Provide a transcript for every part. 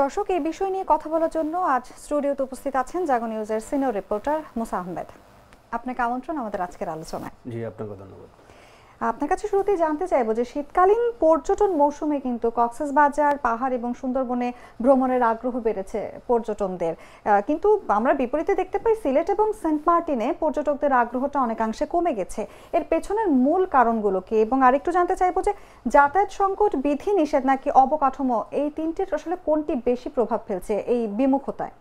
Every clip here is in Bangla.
দর্শক, এই বিষয় নিয়ে কথা বলার জন্য আজ স্টুডিওতে উপস্থিত আছেন জাগো নিউজের সিনিয়র রিপোর্টার মুসা আহমেদ। আপনাকে আমন্ত্রণ আমাদের আজকের আলোচনায়। জি, আপনাকে ধন্যবাদ। আপনার কাছে শুরুতেই জানতে চাইবো যে শীতকালীন পর্যটন মৌসুমে কিন্তু কক্সবাজার পাহাড় এবং সুন্দরবনে ভ্রমণের আগ্রহ বেড়েছে পর্যটকদের, কিন্তু আমরা বিপরীতে দেখতে পাই সিলেট এবং সেন্ট মার্টিনে পর্যটকদের আগ্রহটা অনেকাংশে কমে গেছে। এর পেছনের মূল কারণগুলো কি, এবং আরেকটু জানতে চাইবো যে যাতায়াত সংকট, বিধি নিষেধ নাকি অবকাঠামো, এই তিনটির আসলে কোনটি বেশি প্রভাব ফেলছে এই বিমুখতায়?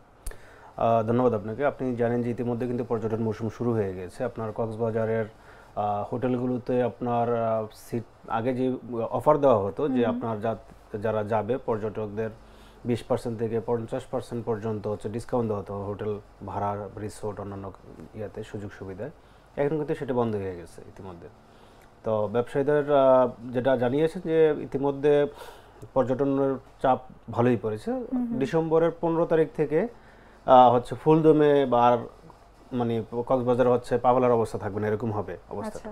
ধন্যবাদ আপনাকে। আপনি জানেন যে ইতিমধ্যে কিন্তু পর্যটন মৌসুম শুরু হয়ে গেছে। আপনার কক্সবাজারের হোটেলগুলোতে আপনার সিট আগে যে অফার দেওয়া হতো যে আপনার যারা যাবে পর্যটকদের 20% থেকে 50% পর্যন্ত হচ্ছে ডিসকাউন্ট দেওয়া হতো হোটেল ভাড়া, রিসোর্ট, অন্যান্য ইয়াতে সুযোগ সুবিধায়। এখন কিন্তু সেটা বন্ধ হয়ে গেছে ইতিমধ্যে। তো ব্যবসায়ীদের যেটা জানিয়েছেন যে ইতিমধ্যে পর্যটনের চাপ ভালোই পড়েছে। ডিসেম্বরের 15 তারিখ থেকে হচ্ছে ফুলদমে বা মানে কক্সবাজারে হচ্ছে পাগলার অবস্থা থাকবে না, এরকম হবে অবস্থাটা।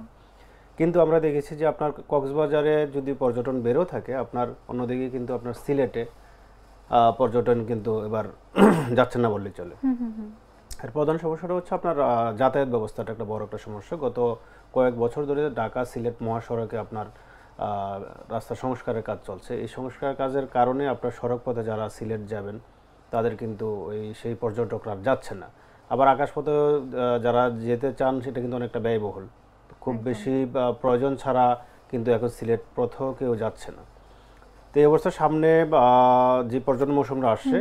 কিন্তু আমরা দেখেছি যে আপনার কক্সবাজারে যদি পর্যটন বেরো থাকে, আপনার অন্যদিকে কিন্তু আপনার সিলেটে পর্যটন কিন্তু এবার যাচ্ছে না বললেই চলে। এর প্রধান সমস্যাটা হচ্ছে আপনার যাতায়াত ব্যবস্থাটা একটা বড় একটা সমস্যা। গত কয়েক বছর ধরে ঢাকা সিলেট মহাসড়কে আপনার রাস্তা সংস্কারের কাজ চলছে। এই সংস্কার কাজের কারণে আপনার সড়ক পথে যারা সিলেট যাবেন তাদের কিন্তু সেই পর্যটকরা যাচ্ছে না। আবার আকাশপথে যারা যেতে চান সেটা কিন্তু অনেকটা ব্যয়বহুল, খুব বেশি প্রয়োজন ছাড়া কিন্তু এখন সিলেট পথেও কেউ যাচ্ছে না। তো এই অবস্থার সামনে যে পর্যটন মৌসুমটা আসছে,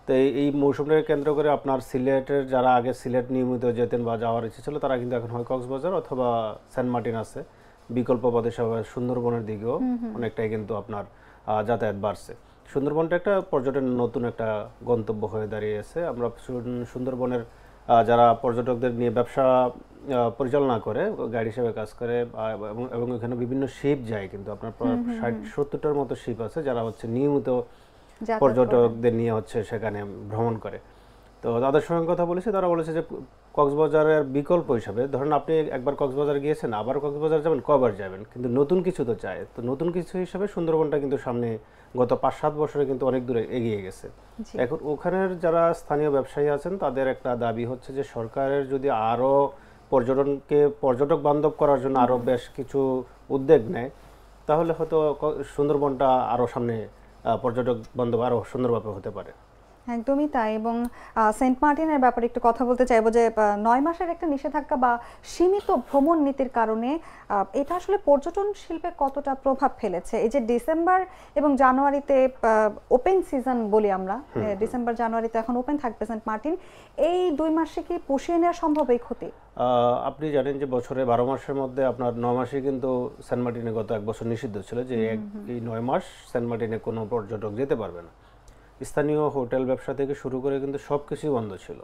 তো এই মৌসুমটাকে কেন্দ্র করে আপনার সিলেটের যারা আগে সিলেট নিয়মিত যেতেন বা যাওয়ার ইচ্ছে ছিল, তারা কিন্তু এখন হয় কক্সবাজার অথবা সেন্ট মার্টিন আছে, বিকল্প পথে সবাই সুন্দরবনের দিকেও অনেকটাই কিন্তু আপনার যাতায়াত বাড়ছে। সুন্দরবনটা একটা পর্যটনের নতুন একটা গন্তব্য হয়ে দাঁড়িয়েছে। আমরা সুন্দরবনের যারা পর্যটকদের নিয়ে ব্যবসা পরিচালনা করে, গাইড হিসেবে কাজ করে, এবং এখানে বিভিন্ন শিপ যায়, কিন্তু আপনার 60-70টার মতো শিপ আছে যারা হচ্ছে নিয়মিত পর্যটকদের নিয়ে হচ্ছে সেখানে ভ্রমণ করে। তো তাদের সঙ্গে কথা বলেছে, তারা বলেছে যে কক্সবাজারের বিকল্প হিসাবে, ধরেন আপনি একবার কক্সবাজার গিয়েছেন, আবার কক্সবাজার যাবেন, কবার যাবেন, কিন্তু নতুন কিছু তো চায়। তো নতুন কিছু হিসাবে সুন্দরবনটা কিন্তু সামনে গত 5-7 বছরে কিন্তু অনেক দূরে এগিয়ে গেছে। এখন ওখানের যারা স্থানীয় ব্যবসায়ী আছেন তাদের একটা দাবি হচ্ছে যে সরকারের যদি আরও পর্যটনকে পর্যটক বান্ধব করার জন্য আরও বেশ কিছু উদ্যোগ নেয়, তাহলে হয়তো সুন্দরবনটা আরও সামনে পর্যটক বান্ধব আরও সুন্দরভাবে হতে পারে। একদমই তাই। এবং সেন্ট মার্টিনের ব্যাপারে একটু কথা বলতে চাইবো যে 9 মাসের একটা নিষেধাজ্ঞা বা সীমিত ভ্রমণ নীতির কারণে এটা আসলে পর্যটন শিল্পে কতটা প্রভাব ফেলেছে। এই যে ডিসেম্বর এবং জানুয়ারিতে ওপেন সিজন বলি আমরা, ডিসেম্বর জানুয়ারিতে এখন ওপেন থাকবে সেন্ট মার্টিন, এই 2 মাসে কি পুষিয়ে নেওয়া সম্ভব এই ক্ষতি? আপনি জানেন যে বছরে 12 মাসের মধ্যে আপনার 9 মাসে কিন্তু সেন্ট মার্টিনে গত 1 বছর নিষিদ্ধ ছিল, যে এই 9 মাস সেন্ট মার্টিনে কোনো পর্যটক যেতে পারবে না। স্থানীয় হোটেল ব্যবসা থেকে শুরু করে কিন্তু সব কিছুই বন্ধ ছিল।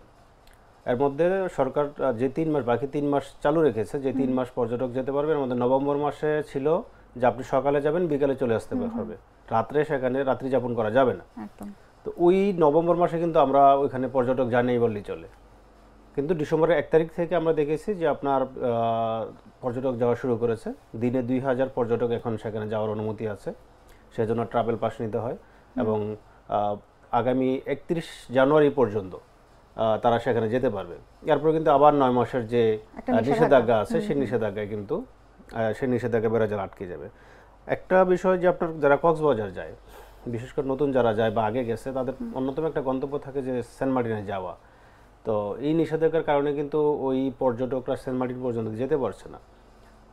এর মধ্যে সরকার যে 3 মাস, বাকি 3 মাস চালু রেখেছে, যে 3 মাস পর্যটক যেতে পারবে। এর মধ্যে নভেম্বর মাসে ছিল যে আপনি সকালে যাবেন, বিকালে চলে আসতে হবে, রাত্রে সেখানে রাত্রি যাপন করা যাবে না। তো ওই নভেম্বর মাসে কিন্তু আমরা ওইখানে পর্যটক জানেই বললেই চলে। কিন্তু ডিসেম্বরের 1 তারিখ থেকে আমরা দেখেছি যে আপনার পর্যটক যাওয়া শুরু করেছে। দিনে 2000 পর্যটক এখন সেখানে যাওয়ার অনুমতি আছে, সেজন্য ট্রাভেল পাস নিতে হয়। এবং আগামী 31 জানুয়ারি পর্যন্ত তারা সেখানে যেতে পারবে। এরপর কিন্তু আবার 9 মাসের যে নিষেধাজ্ঞা আছে, সেই নিষেধাজ্ঞায় কিন্তু সেই নিষেধাজ্ঞা বেড়াজাল আটকে যাবে। একটা বিষয় যে আপনার যারা কক্সবাজার যায়, বিশেষ করে নতুন যারা যায় বা আগে গেছে, তাদের অন্যতম একটা গন্তব্য থাকে যে সেন্ট মার্টিনে যাওয়া। তো এই নিষেধাজ্ঞার কারণে কিন্তু ওই পর্যটকরা সেন্ট মার্টিন পর্যন্ত যেতে পারছে না,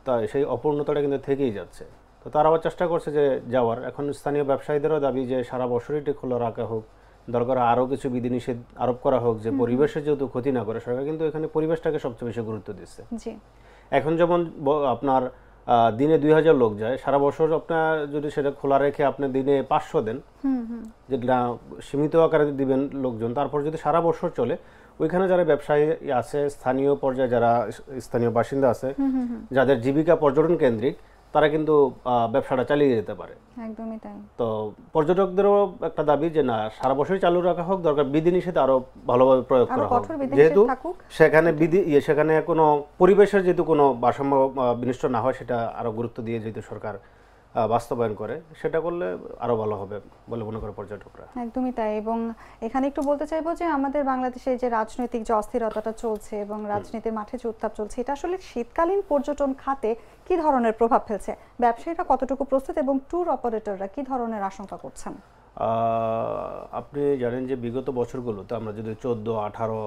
তাই সেই অপূর্ণতাটা কিন্তু থেকেই যাচ্ছে। তো তারা আবার চেষ্টা করছে যে যাওয়ার। এখন স্থানীয় ব্যবসায়ীদেরও দাবি যে সারা বছরই এটি খোলা রাখা হোক, দরকার আরও কিছু বিধিনিষেধ আরোপ করা হোক, যে পরিবেশের যেহেতু ক্ষতি না করে। সরকার কিন্তু এখানে পরিবেশটাকে সবচেয়ে বেশি গুরুত্ব দিচ্ছে। এখন যেমন আপনার দিনে 2000 লোক যায়, সারা বছর আপনার যদি সেটা খোলা রেখে আপনি দিনে 500 দেন, যেটা সীমিত আকারে দিবেন লোকজন, তারপর যদি সারা বছর চলে, ওইখানে যারা ব্যবসায়ী আছে, স্থানীয় পর্যায়ে যারা স্থানীয় বাসিন্দা আছে, যাদের জীবিকা পর্যটন কেন্দ্রিক, তারা কিন্তু ব্যবসাটা চালিয়ে যেতে পারে। একদমই তাই। তো পর্যটকদেরও একটা দাবি যে না, সারা বছরই চালু রাখা হোক, দরকার বিধিনিষেধ আরো ভালোভাবে প্রয়োগ করা হোক, যেহেতু সেখানে সেখানে কোনো পরিবেশের যেহেতু কোনো ভারসাম্য বিনষ্ট না হয়, সেটা আরো গুরুত্ব দিয়ে যেহেতু সরকার বাস্তবায়ন করে, সেটা করলে আরো ভালো হবে বলে মনে করে পর্যটকরা। একদমই তাই। এবং এখানে একটু বলতে চাইবো যে আমাদের বাংলাদেশে যে রাজনৈতিক যে অস্থিরতাটা চলছে এবং রাজনীতির মাঠে যে উত্তাপ চলছে, এটা আসলে শীতকালীন পর্যটন খাতে কি ধরনের প্রভাব ফেলছে? ব্যবসায়ীরা কতটুকু প্রস্তুত এবং ট্যুর অপারেটররা কি ধরনের আশঙ্কা করছেন? আপনি জানেন যে বিগত বছরগুলোতে আমরা যদি 14, 18,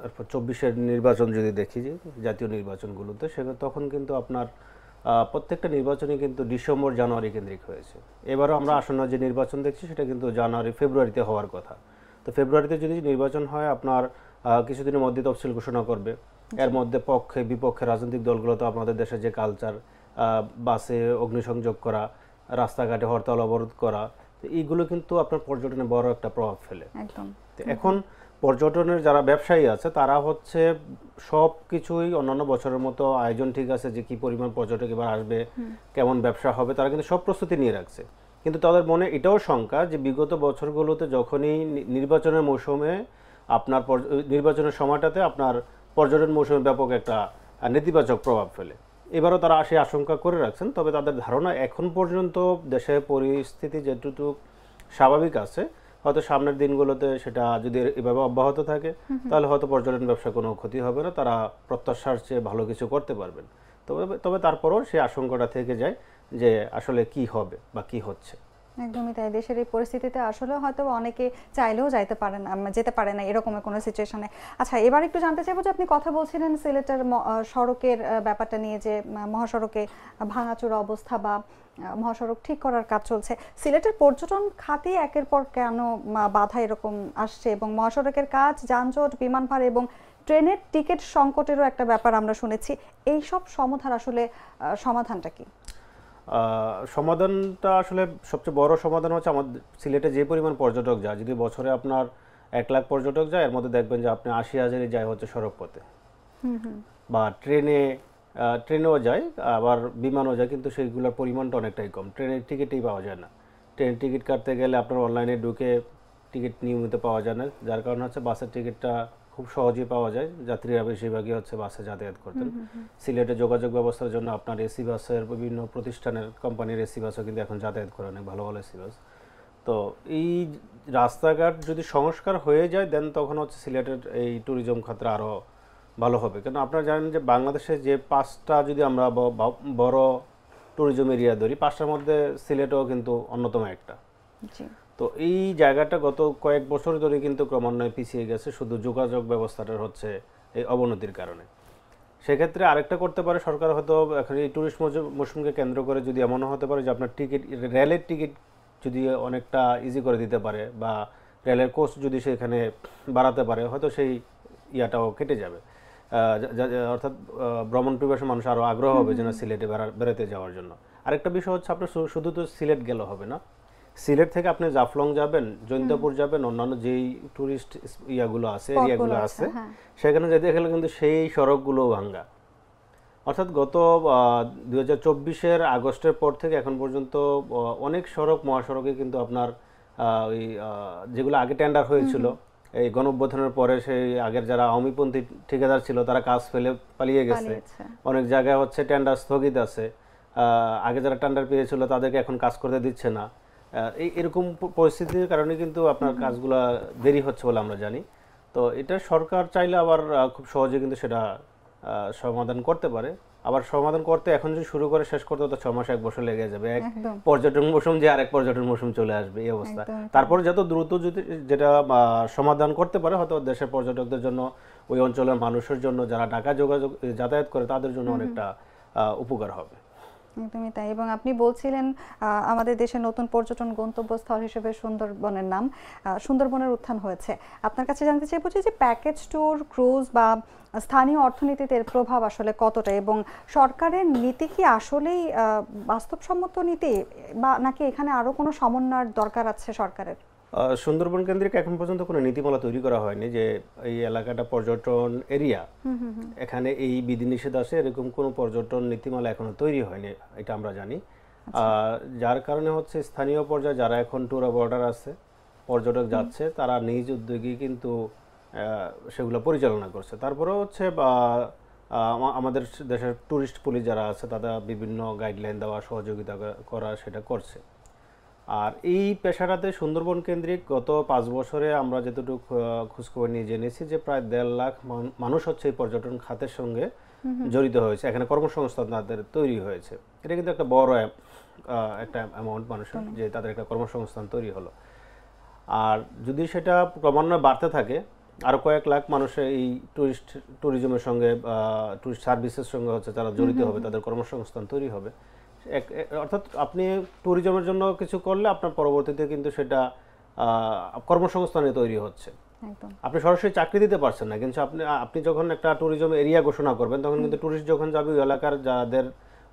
এরপর 24-এর নির্বাচন যদি দেখি, যে জাতীয় নির্বাচনগুলোতে, সেখানে তখন কিন্তু আপনার প্রত্যেকটা নির্বাচনই কিন্তু ডিসেম্বর জানুয়ারি কেন্দ্রিক হয়েছে। এবারও আমরা আসন্ন যে নির্বাচন দেখছি সেটা কিন্তু জানুয়ারি ফেব্রুয়ারিতে হওয়ার কথা। তো ফেব্রুয়ারিতে যদি নির্বাচন হয়, আপনার কিছুদিনের মধ্যে তফসিল ঘোষণা করবে। এর মধ্যে পক্ষে বিপক্ষে রাজনৈতিক দলগুলো তো আপনাদের দেশে যে কালচার, বাসে অগ্নিসংযোগ করা, রাস্তাঘাটে হরতাল অবরোধ করা, তো এইগুলো কিন্তু আপনার পর্যটনে বড় একটা প্রভাব ফেলে। একদম। এখন পর্যটনের যারা ব্যবসায়ী আছে তারা হচ্ছে সব কিছুই অন্যান্য বছরের মতো আয়োজন ঠিক আছে, যে কি পরিমাণ পর্যটক এবার আসবে, কেমন ব্যবসা হবে, তারা কিন্তু সব প্রস্তুতি নিয়ে রাখছে। কিন্তু তাদের মনে এটাও শঙ্কা যে বিগত বছরগুলোতে যখনই নির্বাচনের মৌসুমে আপনার নির্বাচনের সময়টাতে আপনার পর্যটন মৌসুমে ব্যাপক একটা নেতিবাচক প্রভাব ফেলে। এবারও তারা সেই আশঙ্কা করে রাখছেন। তবে তাদের ধারণা এখন পর্যন্ত দেশের পরিস্থিতি যেটুকু স্বাভাবিক আছে, হয়তো সামনের দিনগুলোতে সেটা যদি এভাবে অব্যাহত থাকে তাহলে হয়তো পর্যটন ব্যবসা কোনো ক্ষতি হবে না, তারা প্রত্যাশার চেয়ে ভালো কিছু করতে পারবেন। তবে তবে তারপরও সেই আশঙ্কাটা থেকে যায় যে আসলে কি হবে বা কি হচ্ছে। একদমই তাই। দেশের এই পরিস্থিতিতে আসলে হয়তো অনেকে চাইলেও যেতে পারে না এরকম কোনো সিচুয়েশনে। আচ্ছা, এবার একটু জানতে চাইবো যে আপনি কথা বলছিলেন সিলেটের সড়কের ব্যাপারটা নিয়ে, যে মহাসড়কে ভাঙাচোরা অবস্থা বা মহাসড়ক ঠিক করার কাজ চলছে। সিলেটের পর্যটন খাতে একের পর কেন বাধা এরকম আসছে, এবং মহাসড়কের কাজ, যানজট, বিমান ভাড়া এবং ট্রেনের টিকিট সংকটেরও একটা ব্যাপার আমরা শুনেছি। এই সব সমাধানটা কি? সমাধানটা আসলে সবচেয়ে বড় সমাধান হচ্ছে আমাদের সিলেটে যে পরিমাণ পর্যটক যায়, যদি বছরে আপনার 1 লাখ পর্যটক যায়, এর মধ্যে দেখবেন যে আপনি 80,000-ই যায় হচ্ছে সড়ক পথে বা ট্রেনেও যায়, আবার বিমানও যায়, কিন্তু সেইগুলোর পরিমাণটা অনেকটাই কম। ট্রেনের টিকিটই পাওয়া যায় না। ট্রেনের টিকিট কাটতে গেলে আপনার অনলাইনে ঢুকে টিকিট নিয়মিত পাওয়া যায় না, যার কারণে হচ্ছে বাসের টিকিটটা খুব সহজেই পাওয়া যায়। যাত্রীরা বেশিরভাগই হচ্ছে বাসে যাতায়াত করতেন। সিলেটে যোগাযোগ ব্যবস্থার জন্য আপনার এসি বাসের বিভিন্ন প্রতিষ্ঠানের কোম্পানির এসি বাসও কিন্তু এখন যাতায়াত করে, অনেক ভালো ভালো এসি বাস। তো এই রাস্তাঘাট যদি সংস্কার হয়ে যায় দেন তখন হচ্ছে সিলেটের এই ট্যুরিজম খাতটা আরও ভালো হবে। কারণ আপনারা জানেন যে বাংলাদেশে যে 5টা যদি আমরা বড় ট্যুরিজম এরিয়া ধরি, 5টার মধ্যে সিলেটও কিন্তু অন্যতম একটা। তো এই জায়গাটা গত কয়েক বছর ধরে কিন্তু ক্রমান্বয়ে পিছিয়ে গেছে, শুধু যোগাযোগ ব্যবস্থাটার হচ্ছে এই অবনতির কারণে। সেক্ষেত্রে আরেকটা করতে পারে সরকার, হয়তো এখন এই ট্যুরিস্ট মৌসুমকে কেন্দ্র করে যদি এমনও হতে পারে যে আপনার রেলের টিকিট যদি অনেকটা ইজি করে দিতে পারে, বা রেলের কোচ যদি সেখানে বাড়াতে পারে, হয়তো সেই ইয়াটাও কেটে যাবে। অর্থাৎ ভ্রমণ পিপাসু মানুষ আরও আগ্রহ হবে যেন সিলেটে বেড়াতে যাওয়ার জন্য। আরেকটা বিষয় হচ্ছে আপনার শুধু তো সিলেট গেলে হবে না, সিলেট থেকে আপনি জাফলং যাবেন, জৈন্তাপুর যাবেন, অন্যান্য যেই ট্যুরিস্ট এরিয়াগুলো আছে সেখানে যেতে গেলে কিন্তু সেই সড়কগুলো ভাঙ্গা। অর্থাৎ গত 2024-এর আগস্টের পর থেকে এখন পর্যন্ত অনেক সড়ক, মহাসড়কে কিন্তু আপনার ওই যেগুলো আগে টেন্ডার হয়েছিল এই গণঅভ্যুত্থানের পরে, সেই আগের যারা আওয়ামীপন্থী ঠিকাদার ছিল তারা কাজ ফেলে পালিয়ে গেছে। অনেক জায়গায় হচ্ছে টেন্ডার স্থগিত আছে, আগে যারা টেন্ডার পেয়েছিল তাদেরকে এখন কাজ করতে দিচ্ছে না। এরকম পরিস্থিতির কারণে কিন্তু আপনার কাজগুলো দেরি হচ্ছে বলে আমরা জানি। তো এটা সরকার চাইলে আবার খুব সহজে কিন্তু সেটা সমাধান করতে পারে। আবার সমাধান করতে এখন যদি শুরু করে শেষ করতে তো 6 মাস 1 বছর লেগে যাবে। এক পর্যটন মৌসুম যে আরেক পর্যটন মৌসুম চলে আসবে, এই অবস্থা। তারপর যত দ্রুত যদি যেটা সমাধান করতে পারে, হয়তো দেশের পর্যটকদের জন্য, ওই অঞ্চলের মানুষের জন্য, যারা ঢাকা যাতায়াত করে তাদের জন্য অনেকটা উপকার হবে। একদমই তাই। এবং আপনি বলছিলেন আমাদের দেশের নতুন পর্যটন গন্তব্যস্থল হিসেবে সুন্দরবনের নাম, সুন্দরবনের উত্থান হয়েছে। আপনার কাছে জানতে চাইবো যে প্যাকেজ ট্যুর, ক্রুজ বা স্থানীয় অর্থনীতিতে এর প্রভাব আসলে কতটা, এবং সরকারের নীতি কি আসলেই বাস্তবসম্মত নীতি, বা নাকি এখানে আরো কোনো সমন্বয়ের দরকার আছে সরকারের? সুন্দরবন কেন্দ্রিক এখন পর্যন্ত কোনো নীতিমালা তৈরি করা হয়নি যে এই এলাকাটা পর্যটন এরিয়া, এখানে এই বিধিনিষেধ আছে, এরকম কোনো পর্যটন নীতিমালা এখনো তৈরি হয়নি, এটা আমরা জানি। যার কারণে হচ্ছে স্থানীয় পর্যায়ে যারা এখন ট্যুর অপারেটর আছে, পর্যটক যাচ্ছে, তারা নিজ উদ্যোগী কিন্তু সেগুলো পরিচালনা করছে। তারপরেও হচ্ছে আমাদের দেশের ট্যুরিস্ট পুলিশ যারা আছে তারা বিভিন্ন গাইডলাইন দেওয়া, সহযোগিতা করা সেটা করছে। আর এই পেশাটাতে সুন্দরবন কেন্দ্রিক গত 5 বছরে আমরা যতটুকু খোঁজখবর নিয়ে জেনেছি যে প্রায় 1.5 লাখ মানুষ হচ্ছে এই পর্যটন খাতের সঙ্গে জড়িত হয়েছে, এখানে কর্মসংস্থান তাদের তৈরি হয়েছে। এটা কিন্তু একটা বড় একটা অ্যামাউন্ট মানুষের, যে তাদের একটা কর্মসংস্থান তৈরি হলো। আর যদি সেটা ক্রমান্বয়ে বাড়তে থাকে, আরও কয়েক লাখ মানুষের এই ট্যুরিজমের সঙ্গে, ট্যুরিস্ট সার্ভিসের সঙ্গে হচ্ছে যারা জড়িত হবে, তাদের কর্মসংস্থান তৈরি হবে। অর্থাৎ আপনি ট্যুরিজমের জন্য কিছু করলে আপনার পরবর্তীতে কিন্তু সেটা কর্মসংস্থানে তৈরি হচ্ছে। আপনি সরাসরি চাকরি দিতে পারছেন না, কিন্তু আপনি যখন একটা ট্যুরিজম এরিয়া ঘোষণা করবেন, তখন কিন্তু ট্যুরিস্ট যখন যাবে ওই এলাকার যাদের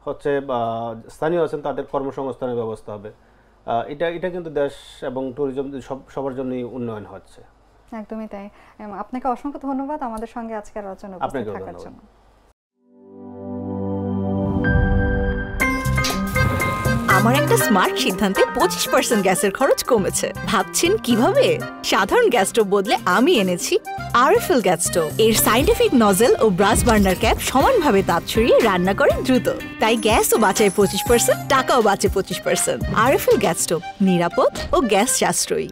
হচ্ছে স্থানীয় আছেন তাদের কর্মসংস্থানের ব্যবস্থা হবে। এটা কিন্তু দেশ এবং ট্যুরিজম সবার জন্যই উন্নয়ন হচ্ছে। একদমই তাই। আপনাকে অসংখ্য ধন্যবাদ আমাদের সঙ্গে আজকের আলোচনায় উপস্থিত থাকার জন্য। আমার একটা স্মার্ট সিদ্ধান্তে 25% গ্যাসের খরচ কমেছে। ভাবছেন কিভাবে? সাধারণ গ্যাস স্টোভ বদলে আমি এনেছি আরএফএল গ্যাস স্টোভ। এর সাইন্টিফিক নজল ও ব্রাস বার্নার ক্যাপ সমানভাবে তাপ ছড়িয়ে রান্না করে দ্রুত, তাই গ্যাসও বাঁচায় 25%, টাকাও বাঁচে 25%। আরএফএল গ্যাস স্টোভ নিরাপদ ও গ্যাস সাশ্রয়ী।